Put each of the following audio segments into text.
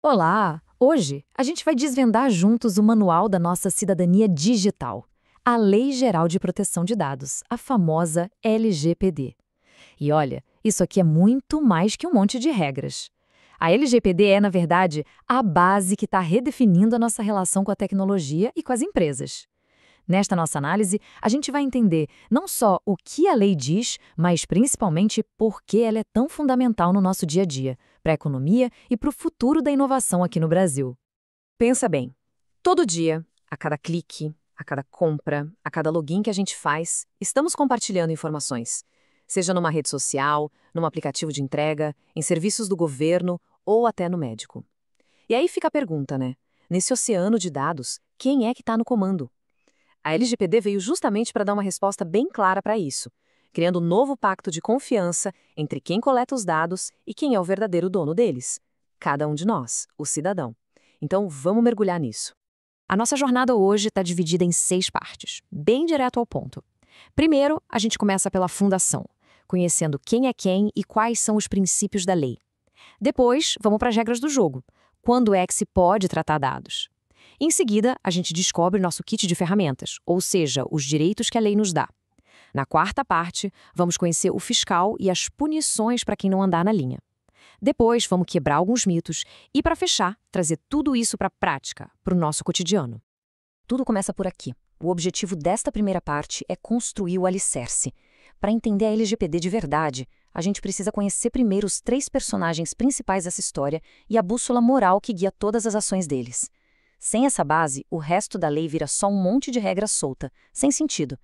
Olá! Hoje a gente vai desvendar juntos o manual da nossa cidadania digital, a Lei Geral de Proteção de Dados, a famosa LGPD. E olha, isso aqui é muito mais que um monte de regras. A LGPD é, na verdade, a base que está redefinindo a nossa relação com a tecnologia e com as empresas. Nesta nossa análise, a gente vai entender não só o que a lei diz, mas principalmente por que ela é tão fundamental no nosso dia a dia, para a economia e para o futuro da inovação aqui no Brasil. Pensa bem, todo dia, a cada clique, a cada compra, a cada login que a gente faz, estamos compartilhando informações. Seja numa rede social, num aplicativo de entrega, em serviços do governo ou até no médico. E aí fica a pergunta, né? Nesse oceano de dados, quem é que está no comando? A LGPD veio justamente para dar uma resposta bem clara para isso, criando um novo pacto de confiança entre quem coleta os dados e quem é o verdadeiro dono deles. Cada um de nós, o cidadão. Então, vamos mergulhar nisso. A nossa jornada hoje está dividida em 6 partes, bem direto ao ponto. Primeiro, a gente começa pela fundação, conhecendo quem é quem e quais são os princípios da lei. Depois, vamos para as regras do jogo. Quando é que se pode tratar dados? Em seguida, a gente descobre nosso kit de ferramentas, ou seja, os direitos que a lei nos dá. Na quarta parte, vamos conhecer o fiscal e as punições para quem não andar na linha. Depois, vamos quebrar alguns mitos e, para fechar, trazer tudo isso para a prática, para o nosso cotidiano. Tudo começa por aqui. O objetivo desta primeira parte é construir o alicerce. Para entender a LGPD de verdade, a gente precisa conhecer primeiro os 3 personagens principais dessa história e a bússola moral que guia todas as ações deles. Sem essa base, o resto da lei vira só um monte de regra solta, sem sentido.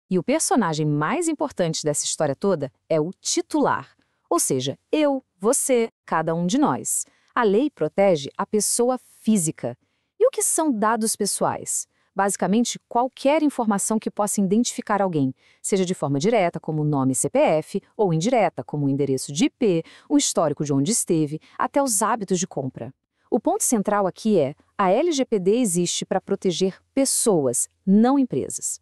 E o personagem mais importante dessa história toda é o titular, ou seja, eu, você, cada um de nós. A lei protege a pessoa física. E o que são dados pessoais? Basicamente, qualquer informação que possa identificar alguém, seja de forma direta, como nome e CPF, ou indireta, como o endereço de IP, o histórico de onde esteve, até os hábitos de compra. O ponto central aqui é, a LGPD existe para proteger pessoas, não empresas.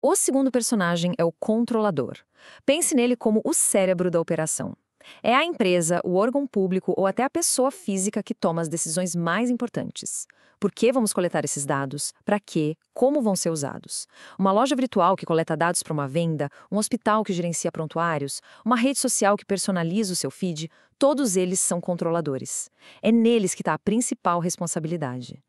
O segundo personagem é o controlador. Pense nele como o cérebro da operação. É a empresa, o órgão público ou até a pessoa física que toma as decisões mais importantes. Por que vamos coletar esses dados? Para quê? Como vão ser usados? Uma loja virtual que coleta dados para uma venda, um hospital que gerencia prontuários, uma rede social que personaliza o seu feed, todos eles são controladores. É neles que está a principal responsabilidade.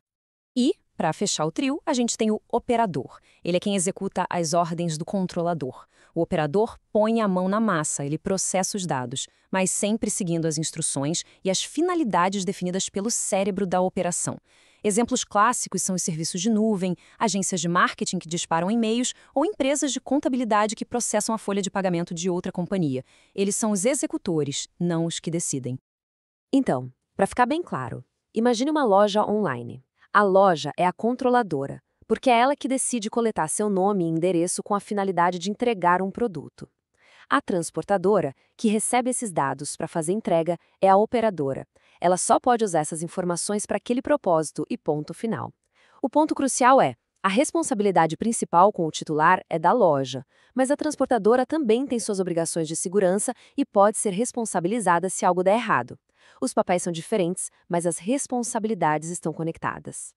E, para fechar o trio, a gente tem o operador. Ele é quem executa as ordens do controlador. O operador põe a mão na massa, ele processa os dados, mas sempre seguindo as instruções e as finalidades definidas pelo cérebro da operação. Exemplos clássicos são os serviços de nuvem, agências de marketing que disparam e-mails ou empresas de contabilidade que processam a folha de pagamento de outra companhia. Eles são os executores, não os que decidem. Então, para ficar bem claro, imagine uma loja online. A loja é a controladora, porque é ela que decide coletar seu nome e endereço com a finalidade de entregar um produto. A transportadora, que recebe esses dados para fazer entrega, é a operadora. Ela só pode usar essas informações para aquele propósito e ponto final. O ponto crucial é, a responsabilidade principal com o titular é da loja, mas a transportadora também tem suas obrigações de segurança e pode ser responsabilizada se algo der errado. Os papéis são diferentes, mas as responsabilidades estão conectadas.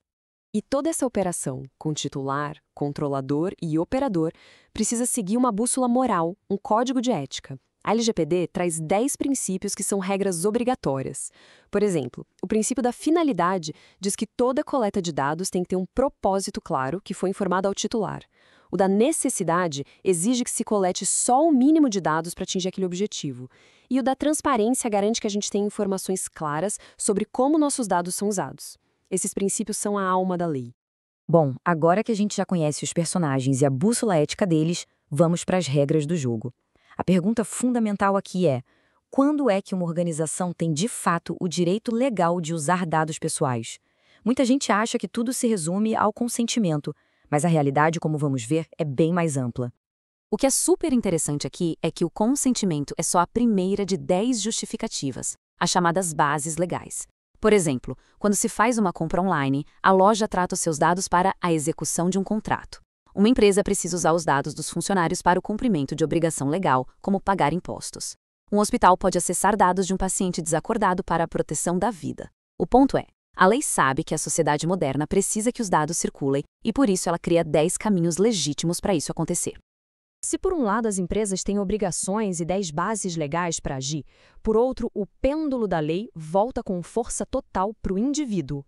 E toda essa operação, com titular, controlador e operador, precisa seguir uma bússola moral, um código de ética. A LGPD traz 10 princípios que são regras obrigatórias. Por exemplo, o princípio da finalidade diz que toda coleta de dados tem que ter um propósito claro que foi informado ao titular. O da necessidade exige que se colete só o mínimo de dados para atingir aquele objetivo. E o da transparência garante que a gente tenha informações claras sobre como nossos dados são usados. Esses princípios são a alma da lei. Bom, agora que a gente já conhece os personagens e a bússola ética deles, vamos para as regras do jogo. A pergunta fundamental aqui é: quando é que uma organização tem de fato o direito legal de usar dados pessoais? Muita gente acha que tudo se resume ao consentimento, mas a realidade, como vamos ver, é bem mais ampla. O que é super interessante aqui é que o consentimento é só a primeira de 10 justificativas, as chamadas bases legais. Por exemplo, quando se faz uma compra online, a loja trata os seus dados para a execução de um contrato. Uma empresa precisa usar os dados dos funcionários para o cumprimento de obrigação legal, como pagar impostos. Um hospital pode acessar dados de um paciente desacordado para a proteção da vida. O ponto é, a lei sabe que a sociedade moderna precisa que os dados circulem e por isso ela cria 10 caminhos legítimos para isso acontecer. Se por um lado as empresas têm obrigações e 10 bases legais para agir, por outro, o pêndulo da lei volta com força total para o indivíduo.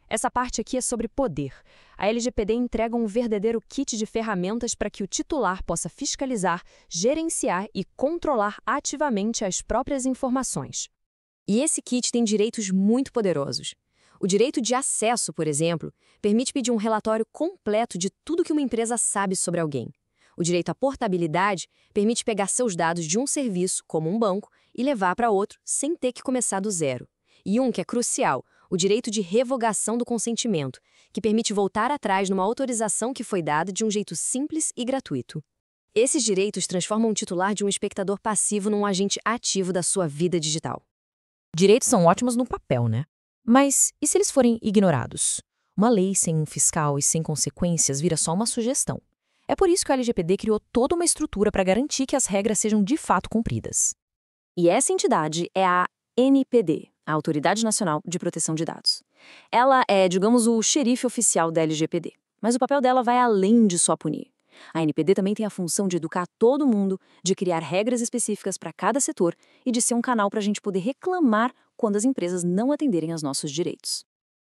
Essa parte aqui é sobre poder. A LGPD entrega um verdadeiro kit de ferramentas para que o titular possa fiscalizar, gerenciar e controlar ativamente as próprias informações. E esse kit tem direitos muito poderosos. O direito de acesso, por exemplo, permite pedir um relatório completo de tudo que uma empresa sabe sobre alguém. O direito à portabilidade permite pegar seus dados de um serviço, como um banco, e levar para outro sem ter que começar do zero. E um que é crucial, o direito de revogação do consentimento, que permite voltar atrás numa autorização que foi dada de um jeito simples e gratuito. Esses direitos transformam o titular de um espectador passivo num agente ativo da sua vida digital. Direitos são ótimos no papel, né? Mas e se eles forem ignorados? Uma lei sem um fiscal e sem consequências vira só uma sugestão. É por isso que a LGPD criou toda uma estrutura para garantir que as regras sejam de fato cumpridas. E essa entidade é a ANPD, a Autoridade Nacional de Proteção de Dados. Ela é, digamos, o xerife oficial da LGPD, mas o papel dela vai além de só punir. A ANPD também tem a função de educar todo mundo, de criar regras específicas para cada setor e de ser um canal para a gente poder reclamar quando as empresas não atenderem aos nossos direitos.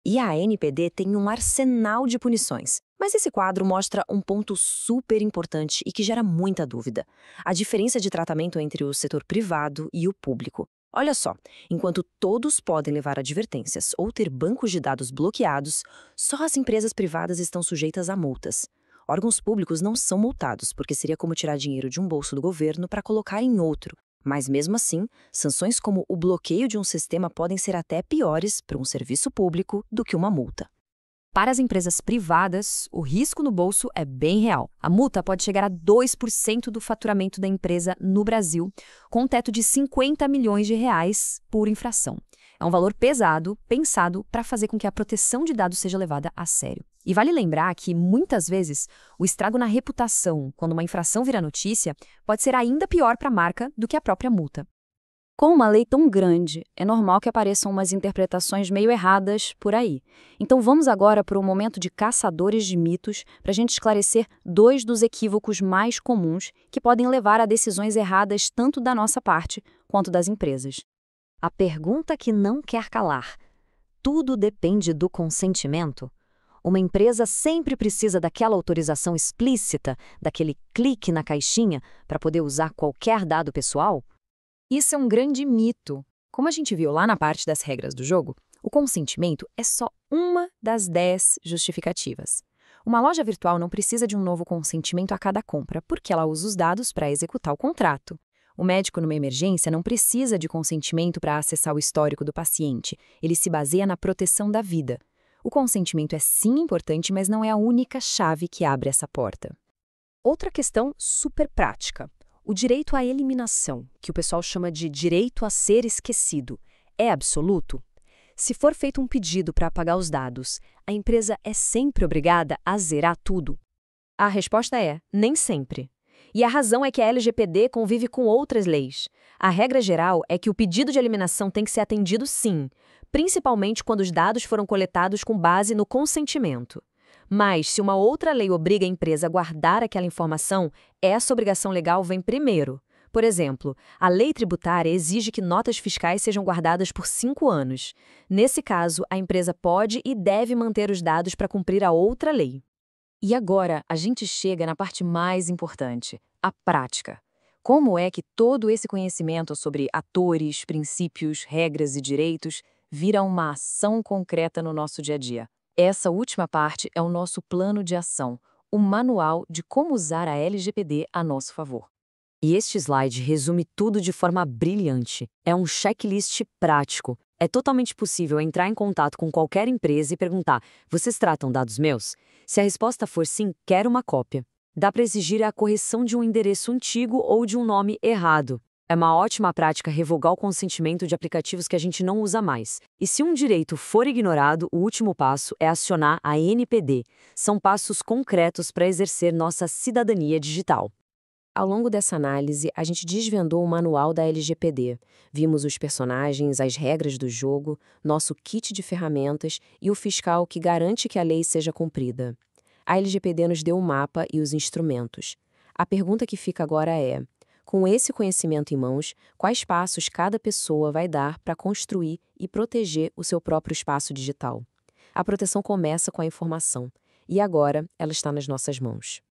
E a ANPD tem um arsenal de punições. Mas esse quadro mostra um ponto super importante e que gera muita dúvida: a diferença de tratamento entre o setor privado e o público. Olha só, enquanto todos podem levar advertências ou ter bancos de dados bloqueados, só as empresas privadas estão sujeitas a multas. Órgãos públicos não são multados, porque seria como tirar dinheiro de um bolso do governo para colocar em outro. Mas mesmo assim, sanções como o bloqueio de um sistema podem ser até piores para um serviço público do que uma multa. Para as empresas privadas, o risco no bolso é bem real. A multa pode chegar a 2% do faturamento da empresa no Brasil, com um teto de R$ 50 milhões por infração. É um valor pesado, pensado para fazer com que a proteção de dados seja levada a sério. E vale lembrar que, muitas vezes, o estrago na reputação, quando uma infração vira notícia, pode ser ainda pior para a marca do que a própria multa. Com uma lei tão grande, é normal que apareçam umas interpretações meio erradas por aí. Então vamos agora para um momento de caçadores de mitos para a gente esclarecer 2 dos equívocos mais comuns que podem levar a decisões erradas tanto da nossa parte quanto das empresas. A pergunta que não quer calar: tudo depende do consentimento? Uma empresa sempre precisa daquela autorização explícita, daquele clique na caixinha para poder usar qualquer dado pessoal? Isso é um grande mito. Como a gente viu lá na parte das regras do jogo, o consentimento é só uma das 10 justificativas. Uma loja virtual não precisa de um novo consentimento a cada compra, porque ela usa os dados para executar o contrato. O médico numa emergência não precisa de consentimento para acessar o histórico do paciente. Ele se baseia na proteção da vida. O consentimento é sim importante, mas não é a única chave que abre essa porta. Outra questão super prática: o direito à eliminação, que o pessoal chama de direito a ser esquecido, é absoluto? Se for feito um pedido para apagar os dados, a empresa é sempre obrigada a zerar tudo? A resposta é: nem sempre. E a razão é que a LGPD convive com outras leis. A regra geral é que o pedido de eliminação tem que ser atendido sim, principalmente quando os dados foram coletados com base no consentimento. Mas, se uma outra lei obriga a empresa a guardar aquela informação, essa obrigação legal vem primeiro. Por exemplo, a lei tributária exige que notas fiscais sejam guardadas por 5 anos. Nesse caso, a empresa pode e deve manter os dados para cumprir a outra lei. E agora, a gente chega na parte mais importante, a prática. Como é que todo esse conhecimento sobre atores, princípios, regras e direitos vira uma ação concreta no nosso dia a dia? Essa última parte é o nosso plano de ação, o manual de como usar a LGPD a nosso favor. E este slide resume tudo de forma brilhante. É um checklist prático. É totalmente possível entrar em contato com qualquer empresa e perguntar: vocês tratam dados meus? Se a resposta for sim, quero uma cópia. Dá para exigir a correção de um endereço antigo ou de um nome errado. É uma ótima prática revogar o consentimento de aplicativos que a gente não usa mais. E se um direito for ignorado, o último passo é acionar a ANPD. São passos concretos para exercer nossa cidadania digital. Ao longo dessa análise, a gente desvendou o manual da LGPD. Vimos os personagens, as regras do jogo, nosso kit de ferramentas e o fiscal que garante que a lei seja cumprida. A LGPD nos deu o mapa e os instrumentos. A pergunta que fica agora é: com esse conhecimento em mãos, quais passos cada pessoa vai dar para construir e proteger o seu próprio espaço digital? A proteção começa com a informação, e agora ela está nas nossas mãos.